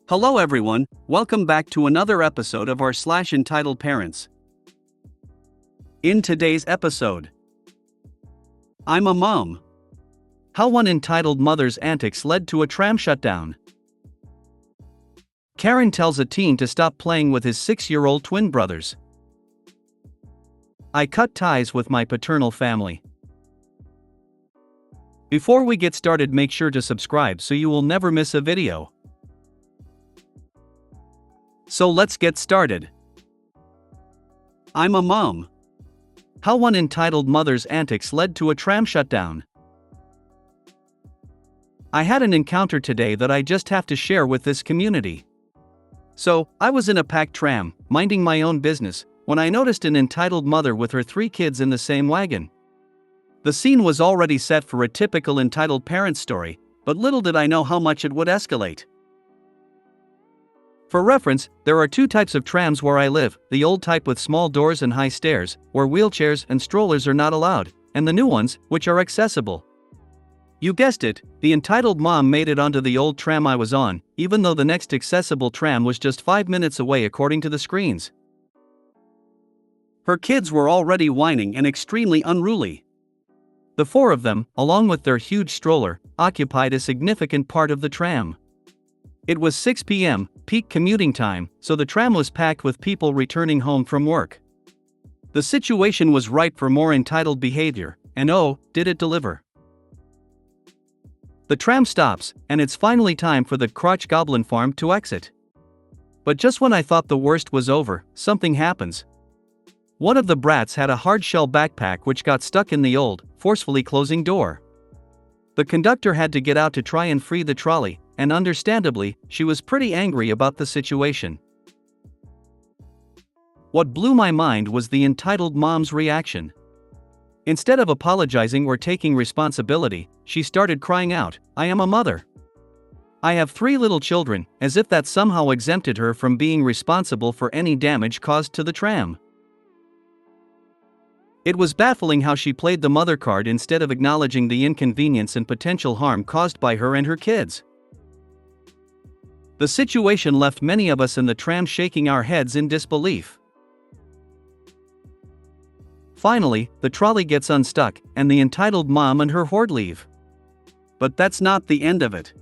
Hello everyone, welcome back to another episode of our entitled parents. In today's episode, I'm a mom. How one entitled mother's antics led to a tram shutdown. Karen tells a teen to stop playing with his 6-year-old twin brothers. I cut ties with my paternal family. Before we get started, make sure to subscribe so you will never miss a video. So let's get started. I'm a mom. How one entitled mother's antics led to a tram shutdown. I had an encounter today that I just have to share with this community. So, I was in a packed tram, minding my own business, when I noticed an entitled mother with her 3 kids in the same wagon. The scene was already set for a typical entitled parent story, but little did I know how much it would escalate. For reference, there are 2 types of trams where I live, the old type with small doors and high stairs, where wheelchairs and strollers are not allowed, and the new ones, which are accessible. You guessed it, the entitled mom made it onto the old tram I was on, even though the next accessible tram was just 5 minutes away according to the screens. Her kids were already whining and extremely unruly. The 4 of them, along with their huge stroller, occupied a significant part of the tram. It was 6 p.m., peak commuting time, so the tram was packed with people returning home from work. The situation was ripe for more entitled behavior, and oh, did it deliver. The tram stops, and it's finally time for the crotch goblin farm to exit. But just when I thought the worst was over, something happens. One of the brats had a hard-shell backpack which got stuck in the old, forcefully closing door. The conductor had to get out to try and free the trolley, and understandably, she was pretty angry about the situation. What blew my mind was the entitled mom's reaction. Instead of apologizing or taking responsibility, she started crying out, "I am a mother. I have 3 little children," as if that somehow exempted her from being responsible for any damage caused to the tram. It was baffling how she played the mother card instead of acknowledging the inconvenience and potential harm caused by her and her kids. The situation left many of us in the tram shaking our heads in disbelief. Finally, the trolley gets unstuck, and the entitled mom and her horde leave. But that's not the end of it.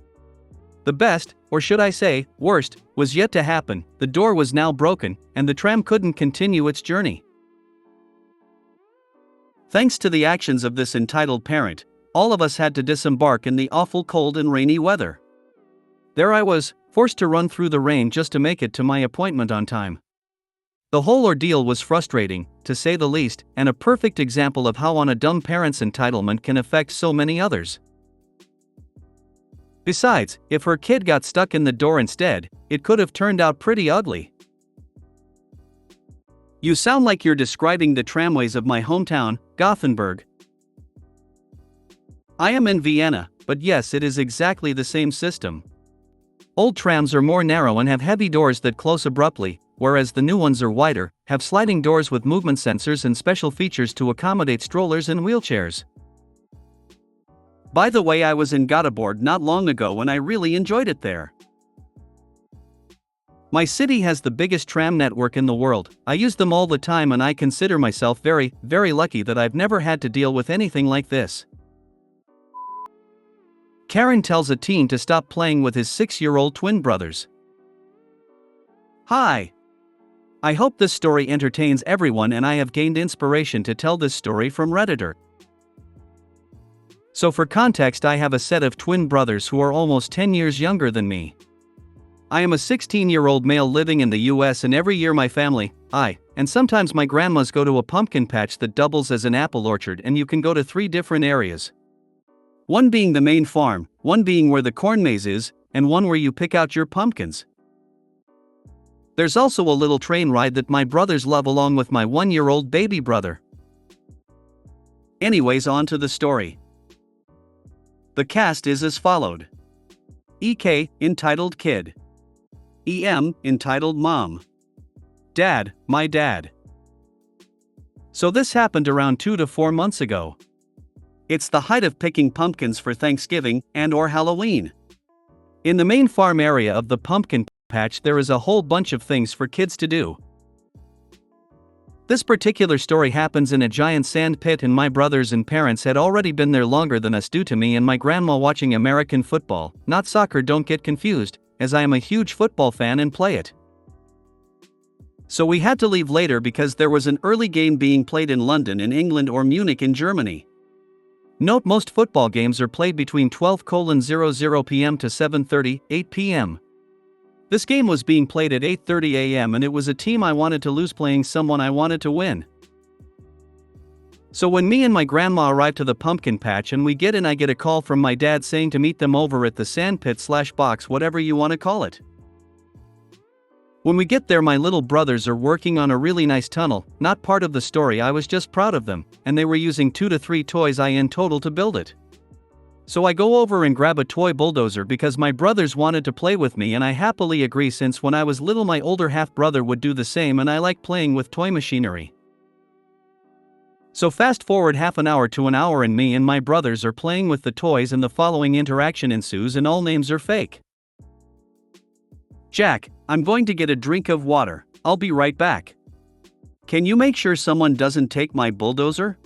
The best, or should I say, worst, was yet to happen. The door was now broken, and the tram couldn't continue its journey. Thanks to the actions of this entitled parent, all of us had to disembark in the awful cold and rainy weather. There I was, forced to run through the rain just to make it to my appointment on time. The whole ordeal was frustrating, to say the least, and a perfect example of how a dumb parent's entitlement can affect so many others. Besides, if her kid got stuck in the door instead, it could have turned out pretty ugly. You sound like you're describing the tramways of my hometown, Gothenburg. I am in Vienna, but yes, it is exactly the same system. Old trams are more narrow and have heavy doors that close abruptly, whereas the new ones are wider, have sliding doors with movement sensors and special features to accommodate strollers and wheelchairs. By the way, I was in Gothenburg not long ago and I really enjoyed it there. My city has the biggest tram network in the world. I use them all the time and I consider myself very, very lucky that I've never had to deal with anything like this. Karen tells a teen to stop playing with his 6-year-old twin brothers. Hi. I hope this story entertains everyone and I have gained inspiration to tell this story from Redditor. So for context, I have a set of twin brothers who are almost 10 years younger than me. I am a 16-year-old male living in the US and every year my family, and sometimes my grandmas go to a pumpkin patch that doubles as an apple orchard, and you can go to 3 different areas. One being the main farm, one being where the corn maze is, and one where you pick out your pumpkins. There's also a little train ride that my brothers love along with my 1-year-old baby brother. Anyways, on to the story. The cast is as followed. EK, entitled kid. EM, entitled mom. Dad, my dad. So this happened around 2 to 4 months ago. It's the height of picking pumpkins for Thanksgiving and/or Halloween. In the main farm area of the pumpkin patch there is a whole bunch of things for kids to do. This particular story happens in a giant sand pit, and my brothers and parents had already been there longer than us due to me and my grandma watching American football, not soccer, don't get confused, as I am a huge football fan and play it. So we had to leave later because there was an early game being played in London in England or Munich in Germany. Note, most football games are played between 12:00 p.m. to 7:30, 8 p.m. This game was being played at 8:30 a.m. and it was a team I wanted to lose playing someone I wanted to win. So when me and my grandma arrive to the pumpkin patch and we get in, I get a call from my dad saying to meet them over at the sandpit/box, whatever you want to call it. When we get there, my little brothers are working on a really nice tunnel, not part of the story, I was just proud of them, and they were using 2 to 3 toys in total to build it. So I go over and grab a toy bulldozer because my brothers wanted to play with me, and I happily agree since when I was little my older half-brother would do the same and I like playing with toy machinery. So fast forward half an hour to an hour and me and my brothers are playing with the toys and the following interaction ensues and all names are fake. Jack, I'm going to get a drink of water, I'll be right back. Can you make sure someone doesn't take my bulldozer?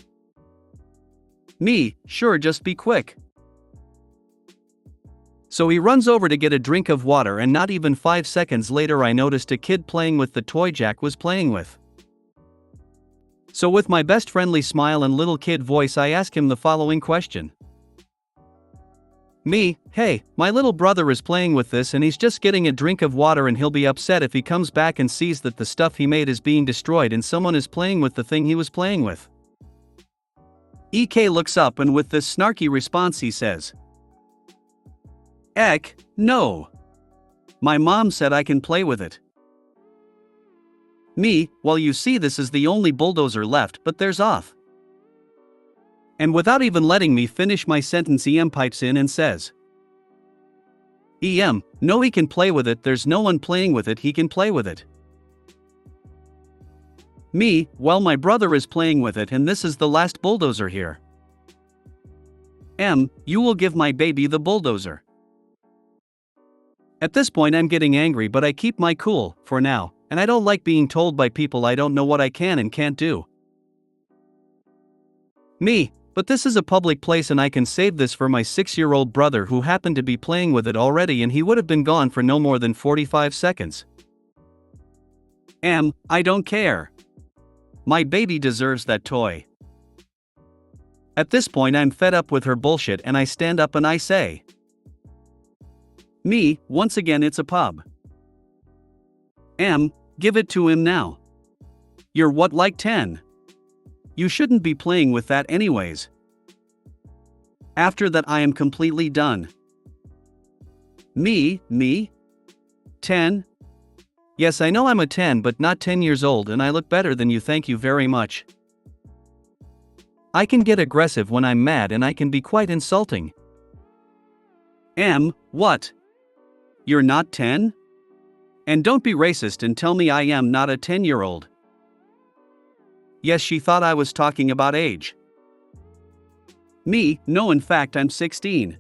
Me, sure, just be quick. So he runs over to get a drink of water and not even 5 seconds later I noticed a kid playing with the toy Jack was playing with. So with my best friendly smile and little kid voice I ask him the following question. Me, hey, my little brother is playing with this and he's just getting a drink of water and he'll be upset if he comes back and sees that the stuff he made is being destroyed and someone is playing with the thing he was playing with. EK looks up and with this snarky response he says, Eck, no. My mom said I can play with it. Me, well, you see, this is the only bulldozer left, but there's off. And without even letting me finish my sentence, EM pipes in and says, EM, no, he can play with it, there's no one playing with it, he can play with it. Me, well, my brother is playing with it and this is the last bulldozer here. M, you will give my baby the bulldozer. At this point I'm getting angry, but I keep my cool, for now, and I don't like being told by people I don't know what I can and can't do. Me, but this is a public place and I can save this for my 6-year-old brother who happened to be playing with it already and he would have been gone for no more than 45 seconds. I don't care. My baby deserves that toy. At this point I'm fed up with her bullshit and I stand up and I say, Me, once again it's a pub. Give it to him now. You're what, like 10? You shouldn't be playing with that anyways. After that I am completely done. Me? 10? Yes, I know I'm a 10 but not 10 years old and I look better than you, thank you very much. I can get aggressive when I'm mad and I can be quite insulting. What? You're not 10? And don't be racist and tell me I am not a 10-year-old. Yes, she thought I was talking about age. Me, no, in fact I'm 16.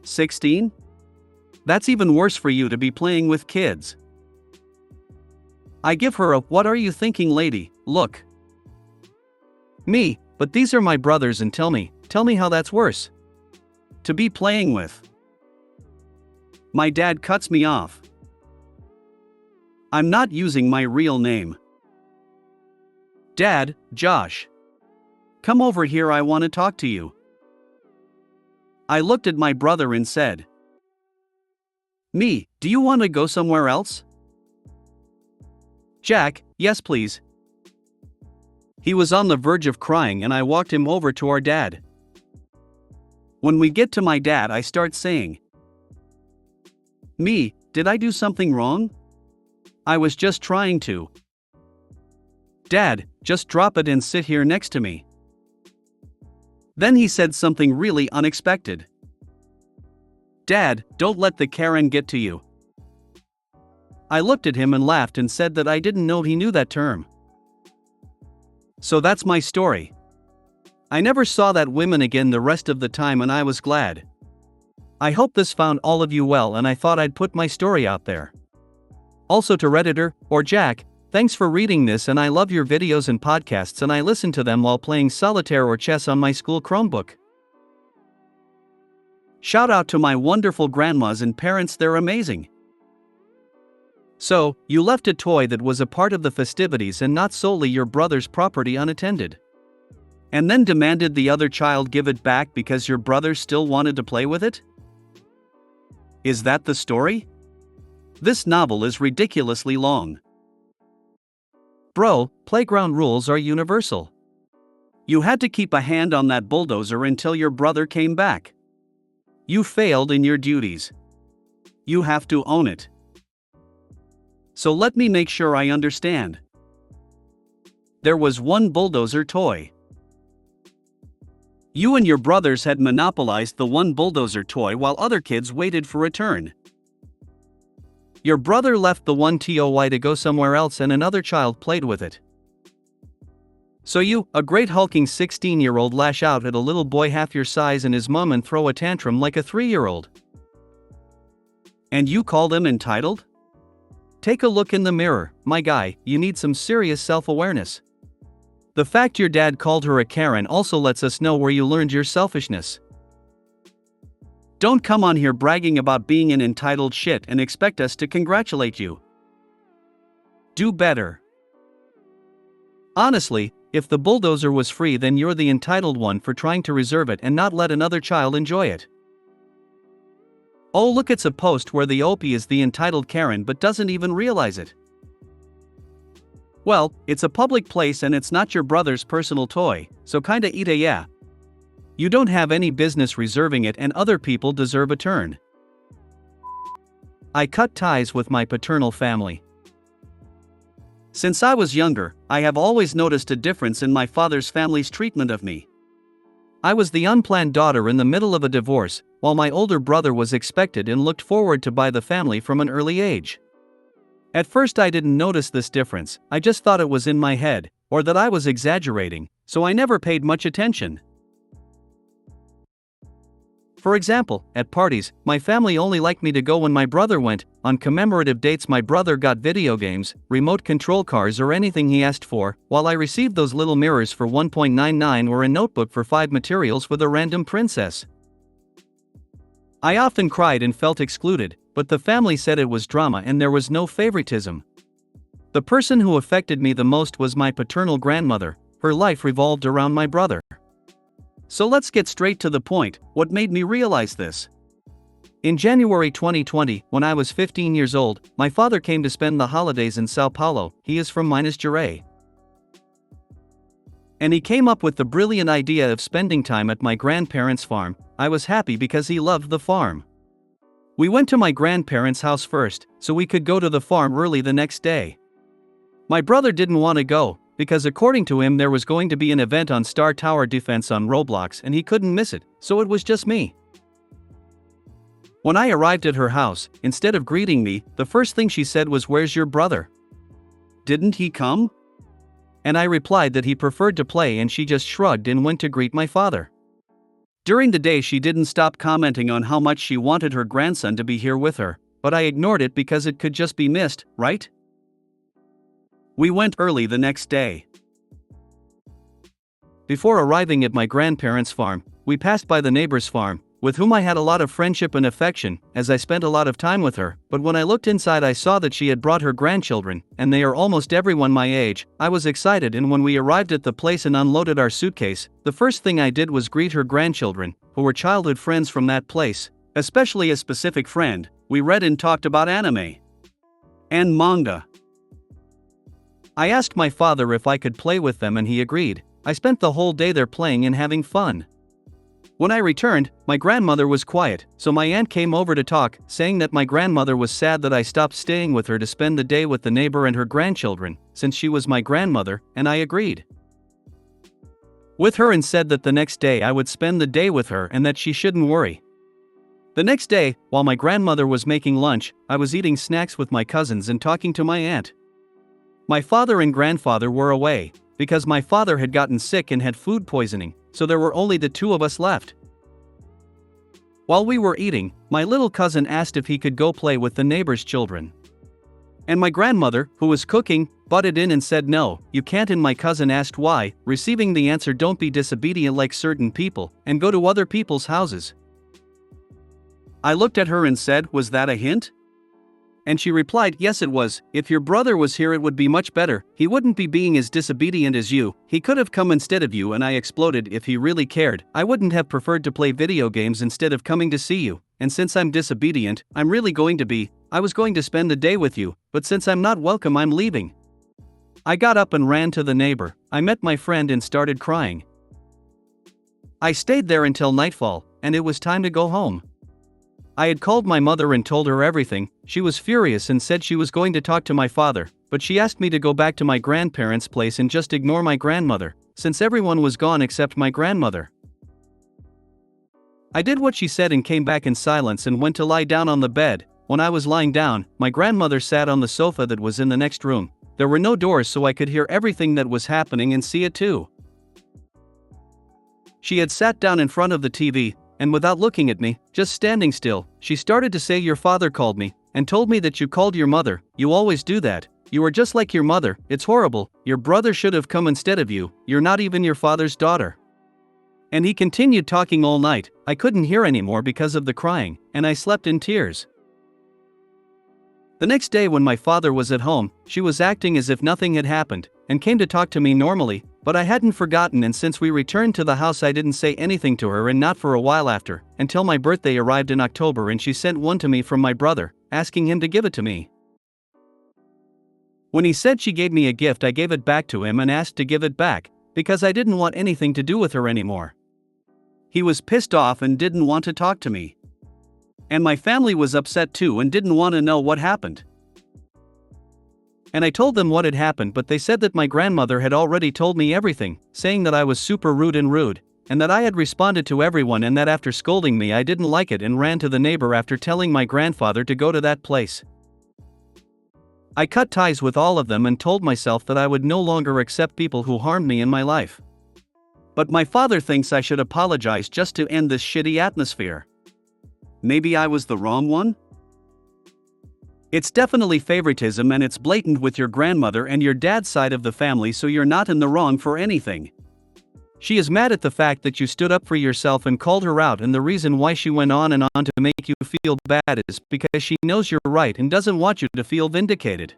16? That's even worse for you to be playing with kids. I give her a what are you thinking lady look. Me, but these are my brothers and tell me how that's worse. To be playing with. My dad cuts me off. I'm not using my real name. Dad, Josh. Come over here, I want to talk to you. I looked at my brother and said, Me, do you want to go somewhere else? Jack, yes please. He was on the verge of crying and I walked him over to our dad. When we get to my dad I start saying, Me, did I do something wrong? I was just trying to. Dad, just drop it and sit here next to me. Then he said something really unexpected. Dad, don't let the Karen get to you. I looked at him and laughed and said that I didn't know he knew that term. So that's my story. I never saw that woman again the rest of the time and I was glad. I hope this found all of you well, and I thought I'd put my story out there. Also to Redditor, or Jack, thanks for reading this, and I love your videos and podcasts, and I listen to them while playing solitaire or chess on my school Chromebook. Shout out to my wonderful grandmas and parents, they're amazing. So, you left a toy that was a part of the festivities and not solely your brother's property unattended. And then demanded the other child give it back because your brother still wanted to play with it? Is that the story? This novel is ridiculously long. Bro, playground rules are universal. You had to keep a hand on that bulldozer until your brother came back. You failed in your duties. You have to own it. So let me make sure I understand. There was one bulldozer toy. You and your brothers had monopolized the one bulldozer toy while other kids waited for a turn. Your brother left the one toy to go somewhere else and another child played with it. So you, a great hulking 16-year-old, lash out at a little boy half your size and his mom and throw a tantrum like a 3-year-old. And you called him entitled? Take a look in the mirror, my guy, you need some serious self-awareness. The fact your dad called her a Karen also lets us know where you learned your selfishness. Don't come on here bragging about being an entitled shit and expect us to congratulate you. Do better. Honestly, if the bulldozer was free, then you're the entitled one for trying to reserve it and not let another child enjoy it. Oh look, it's a post where the OP is the entitled Karen but doesn't even realize it. Well, it's a public place and it's not your brother's personal toy, so kinda eat a yeah. You don't have any business reserving it and other people deserve a turn. I cut ties with my paternal family. Since I was younger, I have always noticed a difference in my father's family's treatment of me. I was the unplanned daughter in the middle of a divorce, while my older brother was expected and looked forward to by the family from an early age. At first I didn't notice this difference, I just thought it was in my head, or that I was exaggerating, so I never paid much attention. For example, at parties, my family only liked me to go when my brother went. On commemorative dates my brother got video games, remote control cars, or anything he asked for, while I received those little mirrors for $1.99 or a notebook for 5 materials with a random princess. I often cried and felt excluded, but the family said it was drama and there was no favoritism. The person who affected me the most was my paternal grandmother. Her life revolved around my brother. So let's get straight to the point, what made me realize this? In January 2020, when I was 15 years old, my father came to spend the holidays in Sao Paulo. He is from Minas Gerais. And he came up with the brilliant idea of spending time at my grandparents' farm. I was happy because he loved the farm. We went to my grandparents' house first, so we could go to the farm early the next day. My brother didn't want to go, because according to him there was going to be an event on Star Tower Defense on Roblox and he couldn't miss it, so it was just me. When I arrived at her house, instead of greeting me, the first thing she said was, "Where's your brother? Didn't he come?" And I replied that he preferred to play, and she just shrugged and went to greet my father. During the day she didn't stop commenting on how much she wanted her grandson to be here with her, but I ignored it because it could just be missed, right? We went early the next day. Before arriving at my grandparents' farm, we passed by the neighbor's farm, with whom I had a lot of friendship and affection, as I spent a lot of time with her, but when I looked inside I saw that she had brought her grandchildren, and they are almost everyone my age. I was excited, and when we arrived at the place and unloaded our suitcase, the first thing I did was greet her grandchildren, who were childhood friends from that place, especially a specific friend. We read and talked about anime and manga. I asked my father if I could play with them and he agreed. I spent the whole day there playing and having fun. When I returned, my grandmother was quiet, so my aunt came over to talk, saying that my grandmother was sad that I stopped staying with her to spend the day with the neighbor and her grandchildren, since she was my grandmother, and I agreed with her and said that the next day I would spend the day with her and that she shouldn't worry. The next day, while my grandmother was making lunch, I was eating snacks with my cousins and talking to my aunt. My father and grandfather were away, because my father had gotten sick and had food poisoning, so there were only the two of us left. While we were eating, my little cousin asked if he could go play with the neighbor's children. And my grandmother, who was cooking, butted in and said no, you can't, and my cousin asked why, receiving the answer, don't be disobedient like certain people, and go to other people's houses. I looked at her and said, was that a hint? And she replied, yes it was, if your brother was here it would be much better, he wouldn't be being as disobedient as you, he could have come instead of you. And I exploded, if he really cared, I wouldn't have preferred to play video games instead of coming to see you, and since I'm disobedient, I'm really going to be, I was going to spend the day with you, but since I'm not welcome I'm leaving. I got up and ran to the neighbor, I met my friend and started crying. I stayed there until nightfall, and it was time to go home. I had called my mother and told her everything. She was furious and said she was going to talk to my father, but she asked me to go back to my grandparents' place and just ignore my grandmother, since everyone was gone except my grandmother. I did what she said and came back in silence and went to lie down on the bed. When I was lying down, my grandmother sat on the sofa that was in the next room. There were no doors, so I could hear everything that was happening and see it too. She had sat down in front of the TV, and without looking at me, just standing still, she started to say, your father called me, and told me that you called your mother, you always do that, you are just like your mother, it's horrible, your brother should have come instead of you, you're not even your father's daughter. And he continued talking all night. I couldn't hear anymore because of the crying, and I slept in tears. The next day when my father was at home, she was acting as if nothing had happened, and came to talk to me normally, but I hadn't forgotten, and since we returned to the house I didn't say anything to her, and not for a while after, until my birthday arrived in October and she sent one to me from my brother, asking him to give it to me. When he said she gave me a gift, I gave it back to him and asked to give it back, because I didn't want anything to do with her anymore. He was pissed off and didn't want to talk to me. And my family was upset too and didn't want to know what happened. And I told them what had happened, but they said that my grandmother had already told me everything, saying that I was super rude, and that I had responded to everyone, and that after scolding me I didn't like it and ran to the neighbor after telling my grandfather to go to that place. I cut ties with all of them and told myself that I would no longer accept people who harmed me in my life. But my father thinks I should apologize just to end this shitty atmosphere. Maybe I was the wrong one? It's definitely favoritism, and it's blatant with your grandmother and your dad's side of the family, so you're not in the wrong for anything. She is mad at the fact that you stood up for yourself and called her out, and the reason why she went on and on to make you feel bad is because she knows you're right and doesn't want you to feel vindicated.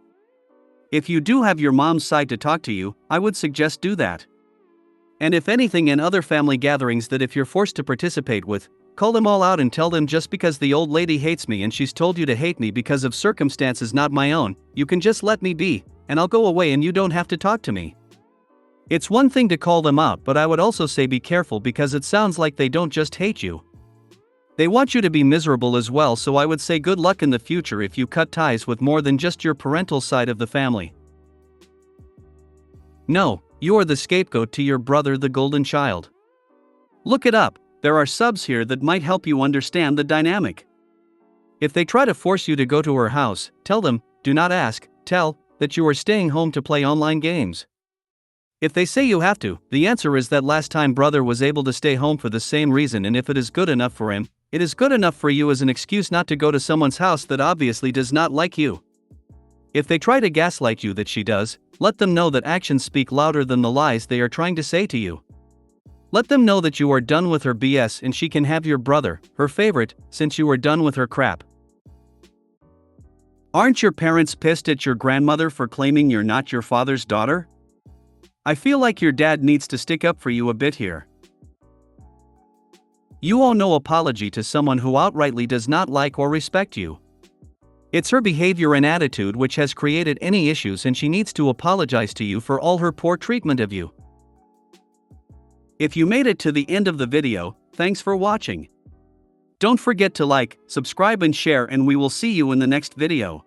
If you do have your mom's side to talk to you, I would suggest do that. And if anything, in other family gatherings that if you're forced to participate with, call them all out and tell them, just because the old lady hates me and she's told you to hate me because of circumstances not my own, you can just let me be, and I'll go away and you don't have to talk to me. It's one thing to call them out, but I would also say be careful, because it sounds like they don't just hate you. They want you to be miserable as well, so I would say good luck in the future if you cut ties with more than just your parental side of the family. No, you are the scapegoat to your brother, the golden child. Look it up. There are subs here that might help you understand the dynamic. If they try to force you to go to her house, tell them, do not ask, tell, that you are staying home to play online games. If they say you have to, the answer is that last time brother was able to stay home for the same reason, and if it is good enough for him, it is good enough for you as an excuse not to go to someone's house that obviously does not like you. If they try to gaslight you that she does, let them know that actions speak louder than the lies they are trying to say to you. Let them know that you are done with her BS and she can have your brother, her favorite, since you are done with her crap. Aren't your parents pissed at your grandmother for claiming you're not your father's daughter? I feel like your dad needs to stick up for you a bit here. You owe no apology to someone who outrightly does not like or respect you. It's her behavior and attitude which has created any issues, and she needs to apologize to you for all her poor treatment of you. If you made it to the end of the video, thanks for watching. Don't forget to like, subscribe and share, and we will see you in the next video.